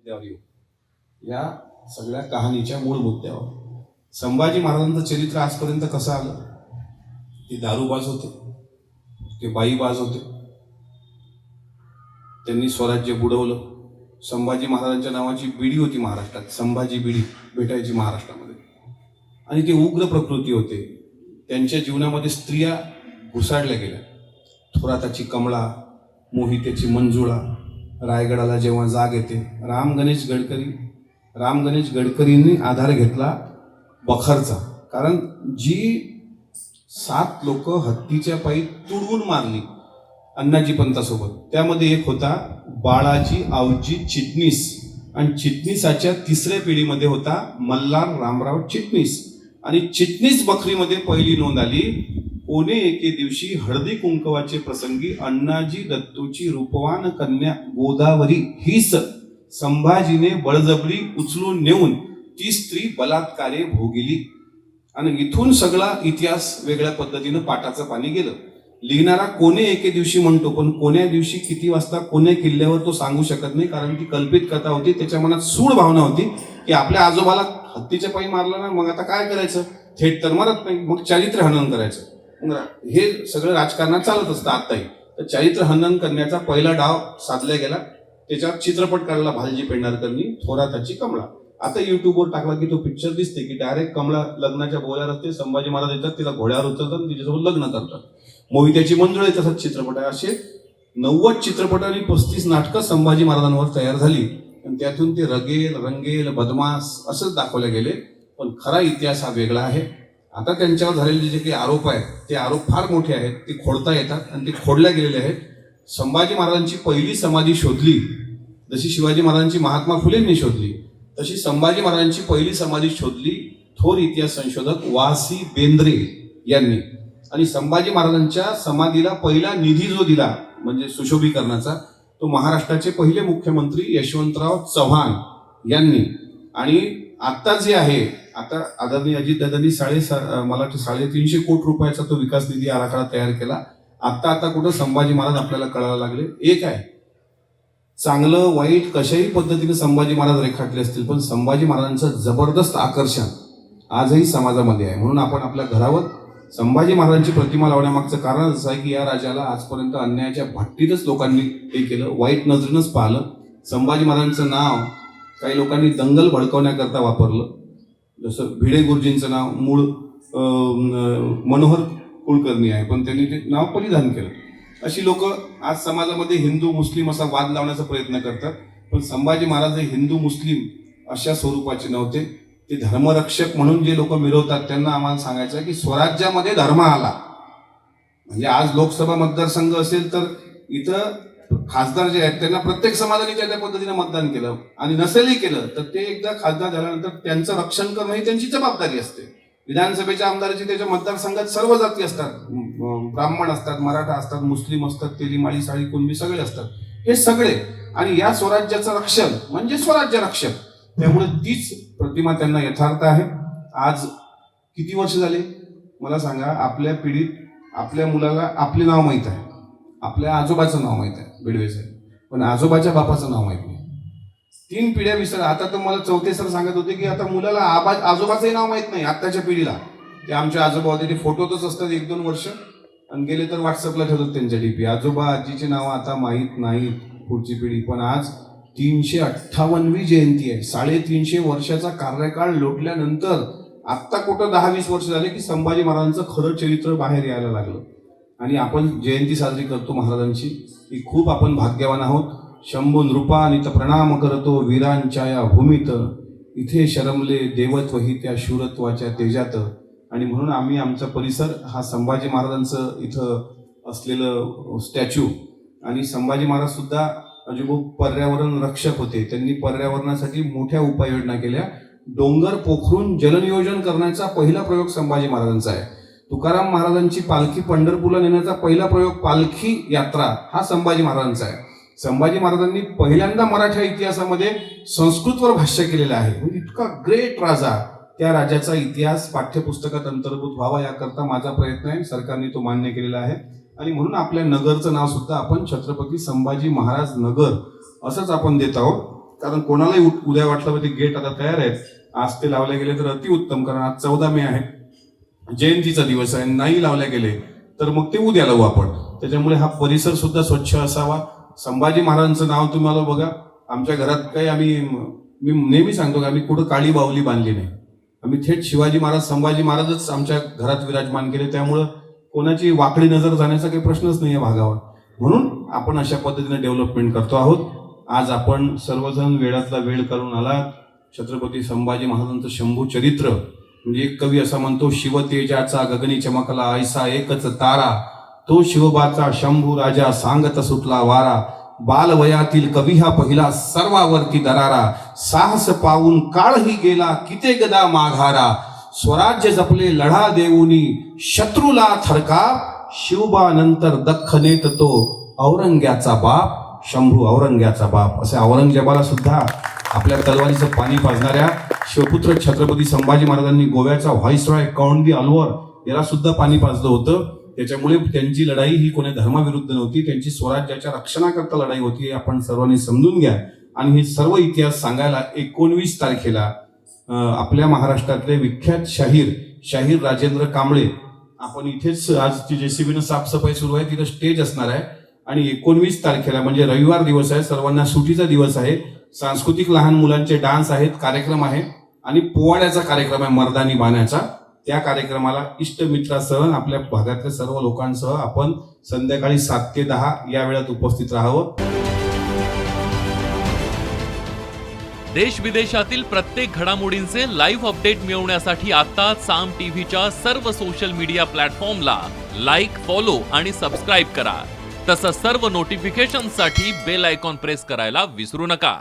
मुद्द्यावर येऊ, या सगळ्या कहाणीच्या मूळ मुद्द्यावर. संभाजी महाराजांचं चरित्र आजपर्यंत कसं आलं? ते दारूबाज होते, ते बाईबाज होते, त्यांनी स्वराज्य बुडवलं. संभाजी महाराजांच्या नावाची बिडी होती महाराष्ट्रात, संभाजी बिडी भेटायची महाराष्ट्रामध्ये, आणि ते उग्र प्रकृती होते. त्यांच्या जीवनामध्ये स्त्रिया घुसाडल्या गेल्या. थोराताची कमळा, मोहितेची मंजुळा, रायगडाला जेव्हा जाग येते, राम गणेश गडकरींनी आधार घेतला बखरचा. कारण जी 7 लोक हत्तीच्या पायी तुडवून मारली अण्णाजी पंतासोबत, त्यामध्ये एक होता बाळाजी आवजी चिटणीस, आणि चिटणीसाच्या 3ऱ्या पिढीमध्ये होता मल्हार रामराव चिटणीस. आणि चिटणीस बखरीमध्ये पहिली नोंद आली. कोणे एके दिवशी हळदी कुंकवाचे प्रसंगी अण्णाजी दत्तूची रूपवान कन्या गोदावरी हीच संभाजीने बळजबरी उचलून नेऊन ती स्त्री बलात्कारे भोगिली. आणि इथून सगळा इतिहास वेगळ्या पद्धतीनं पाटाचं पाणी गेलं. लिहिणारा कोणे एके दिवशी म्हणतो, पण कोण्या दिवशी किती वाजता कोण्या किल्ल्यावर तो सांगू शकत नाही, कारण ती कल्पित कथा होती. त्याच्या मनात सूड भावना होती की आपल्या आजोबाला हत्तीच्या पायी मारलं ना, मग आता काय करायचं, थेट तर मारत नाही, मग चारित्र्य हनन करायचं. हे सगळं राजकारणात चालत असतं आत्ताही. तर चारित्र्य हनन करण्याचा पहिला डाव साधला गेला. त्याच्यावर चित्रपट काढला भालजी पेंढारकरनी, थोराताची कमळा. आता युट्यूबवर टाकला की तो पिक्चर दिसते की डायरेक्ट कमळा लग्नाच्या बोल्यावर असते, संभाजी महाराज येतात, तिला घोड्यावर उचलतात आणि तिच्यासोबत लग्न करतात. मोहित्याची मंजुळा तसाच चित्रपट आहे. असे 90 चित्रपट आणि 35 नाटकं संभाजी महाराजांवर तयार झाली, आणि त्यातून ते रंगेल बदमाश असंच दाखवले गेले. पण खरा इतिहास हा वेगळा आहे. आता त्यांच्यावर झालेले जे काही आरोप आहेत, ते आरोप फार मोठे आहेत, ते खोडता येतात आणि ते खोडल्या गेलेले आहेत. संभाजी महाराजांची पहिली समाधी शोधली, जशी शिवाजी महाराजांची महात्मा फुलेंनी शोधली, तशी संभाजी महाराजांची पहिली समाधी शोधली थोर इतिहास संशोधक वासी बेंद्रे यांनी. आणि संभाजी महाराजांच्या समाधीला पहिला निधी जो दिला म्हणजे सुशोभीकरणाचा, तो महाराष्ट्राचे पहिले मुख्यमंत्री यशवंतराव चव्हाण यांनी. आणि आता जे आहे, आता आदरणीय अजितदादांनी मला वाटतं 350 कोटी रुपयाचा तो विकास निधी आराखडा तयार केला. आता कुठं संभाजी महाराज आपल्याला कळायला लागले. एक आहे, चांगलं वाईट कशाही पद्धतीने संभाजी महाराज रेखाटले असतील, पण संभाजी महाराजांचं जबरदस्त आकर्षण आजही समाजामध्ये आहे. म्हणून आपण आपल्या घरावर संभाजी महाराजांची प्रतिमा लावण्यामागचं कारण असं आहे की या राजाला आजपर्यंत अन्यायाच्या भट्टीतच लोकांनी हे केलं, वाईट नजरेनंच पाहिलं. संभाजी महाराजांचं नाव काही लोकांनी दंगल भडकवण्याकरता वापरलं. जसं भिडे गुरुजींचं नाव मूळ मनोहर कुलकर्णी आहे, पण त्यांनी ते नाव परिधान केलं. अशी लोक आज समाजामध्ये हिंदू मुस्लिम असा वाद लावण्याचा प्रयत्न करतात. पण संभाजी महाराज हे हिंदू मुस्लिम अशा स्वरूपाचे नव्हते. ते धर्मरक्षक म्हणून जे लोक मिरवतात त्यांना आम्हाला सांगायचं आहे की स्वराज्यामध्ये धर्म आला. म्हणजे आज लोकसभा मतदारसंघ असेल तर इथं खासदार जे आहेत त्यांना प्रत्येक समाजाने त्या पद्धतीने मतदान केलं, आणि नसेलही केलं तर ते एकदा खासदार झाल्यानंतर त्यांचं रक्षण करणं ही त्यांची जबाबदारी असते. विधानसभेच्या आमदाराची त्याच्या मतदारसंघात सर्व जाती असतात, ब्राह्मण असतात, मराठा असतात, मुस्लिम असतात, तेली साळी कुणबी सगळे असतात, हे सगळे. आणि या स्वराज्याचं रक्षण म्हणजे स्वराज्य रक्षक. त्यामुळे तीच प्रतिमा त्यांना यथार्थ आहे. आज किती वर्ष झाले मला सांगा, आपल्या पिढीत आपल्या मुलाला आपले नाव माहीत आहे, आपल्या आजोबाचं नाव माहीत आहे बिडवे साहेब, पण आजोबाच्या बापाचं नाव माहीत नाही. 3 पिढ्या विसर. आता तर मला चौथे सर सांगत होते की आता मुलाला आजोबाचंही नाव माहीत नाही आत्ताच्या पिढीला. ते आमचे आजोबा होते, ते फोटोतच असतात 1-2 वर्ष, आणि गेले तर व्हॉट्सअपला ठेवतात त्यांच्या डीपी. आजोबा आजीची नावं आता माहीत नाहीत पुढची पिढी. पण आज 358वी जयंती आहे. 350 वर्षाचा कार्यकाळ लोटल्यानंतर आत्ता कुठं 10-20 वर्ष झाले की संभाजी महाराजांचं खरं चरित्र बाहेर यायला लागलं, आणि आपण जयंती साजरी करतो महाराजांची. ही खूप आपण भाग्यवान आहोत. शंभू नृपानित प्रणाम करतो वीरांच्या या भूमीत, इथे शरमले देवत्व ही त्या शूरत्वाच्या तेजात. आणि म्हणून आम्ही आमचा परिसर हा संभाजी महाराजांचं इथं असलेलं स्टॅच्यू, आणि संभाजी महाराज सुद्धा अजून पर्यावरण रक्षक होते. त्यांनी पर्यावरणासाठी मोठ्या उपाययोजना केल्या. डोंगर पोखरून जलनियोजन करण्याचा पहिला प्रयोग संभाजी महाराजांचा आहे. तुकाराम महाराजांची पालखी पंढरपूरला नेण्याचा पहिला प्रयोग पालखी यात्रा हा संभाजी महाराजांचा आहे. संभाजी महाराजांनी पहिल्यांदा मराठा इतिहासामध्ये संस्कृतवर भाष्य केलेलं आहे. इतका ग्रेट राजा, त्या राजाचा इतिहास पाठ्यपुस्तकात अंतर्भूत व्हावा याकरता माझा प्रयत्न आहे. सरकारने तो मान्य केलेला आहे. आणि म्हणून आपल्या नगरचं नाव सुद्धा आपण छत्रपती संभाजी महाराज नगर असंच आपण देत आहोत. कारण कोणालाही उद्या वाटलं ते गेट आता तयार आहेत, आज ते लावले गेले तर अतिउत्तम, कारण आज 14 मे आहे, जयंतीचा दिवस आहे, नाही लावले गेले तर मग ते उद्या लावू आपण. त्याच्यामुळे हा परिसर सुद्धा स्वच्छ असावा. संभाजी महाराजांचं नाव तुम्हाला बघा, आमच्या घरात काही मी नेहमी सांगतो की आम्ही कुठं काळी बाहुली बांधली नाही. आम्ही थेट शिवाजी महाराज, संभाजी महाराजच आमच्या घरात विराजमान केले. त्यामुळं कोणाची वाकडी नजर जाण्याचा काही प्रश्नच नाही या भागावर. म्हणून आपण अशा पद्धतीने डेव्हलपमेंट करतो आहोत. आज आपण सर्वजण वेळातला वेळ करून आलात. छत्रपती संभाजी महाराजांचं शंभू चरित्र, म्हणजे एक कवी असा म्हणतो, शिवतेजाचा गगनी चमकला ऐसा एकच तारा, तो शिवबाचा शंभू राजा सांगत सुटला वारा, बालवयातील कवी हा पहिला सर्वावरती दरारा, साहस पाहून काळही गेला किते गदा माघारा, स्वराज्य जपले लढा देऊनी शत्रूला थरका, शिवबा नंतर दख्खनेत तो औरंग्याचा बाप, शंभू औरंग्याचा बाप. असे औरंगजेबाला सुद्धा आपल्या तलवारीचं पाणी पाजणाऱ्या शिवपुत्र छत्रपती संभाजी महाराजांनी गोव्याचा व्हाईसरॉय कौंडी अलवर याला सुद्धा पाणी पाजलं होतं. त्याच्यामुळे त्यांची लढाई ही कोणी धर्माविरुद्ध नव्हती, त्यांची स्वराज्याच्या रक्षणाकरता लढाई होती. आपण सर्वांनी समजून घ्या. आणि हे सर्व इतिहास सांगायला 19 तारखेला आपल्या महाराष्ट्रातले विख्यात शाहीर राजेंद्र कांबळे, आपण इथेच आजची JCBनं साफसफाई सुरू आहे, तिथं स्टेज असणार आहे. आणि 19 तारखेला म्हणजे रविवार दिवस आहे, सर्वांना सुटीचा दिवस आहे. सांस्कृतिक लहान मुलांचे डान्स आहेत, कार्यक्रम आहे आणि पोवाड्याचा कार्यक्रम आहे, मर्दानी बाण्याचा. त्या कार्यक्रमाला इष्टमित्रासह आपल्या भागातल्या सर्व लोकांसह आपण संध्याकाळी 7 ते 10 या वेळात उपस्थित राहावं. देश विदेशातील प्रत्येक घडामोडींचे लाईव्ह अपडेट मिळवण्यासाठी आता साम टीव्हीच्या सर्व सोशल मीडिया प्लॅटफॉर्मला लाईक, फॉलो आणि सबस्क्राईब करा. तसंच सर्व नोटिफिकेशनसाठी बेल आयकॉन प्रेस करायला विसरू नका.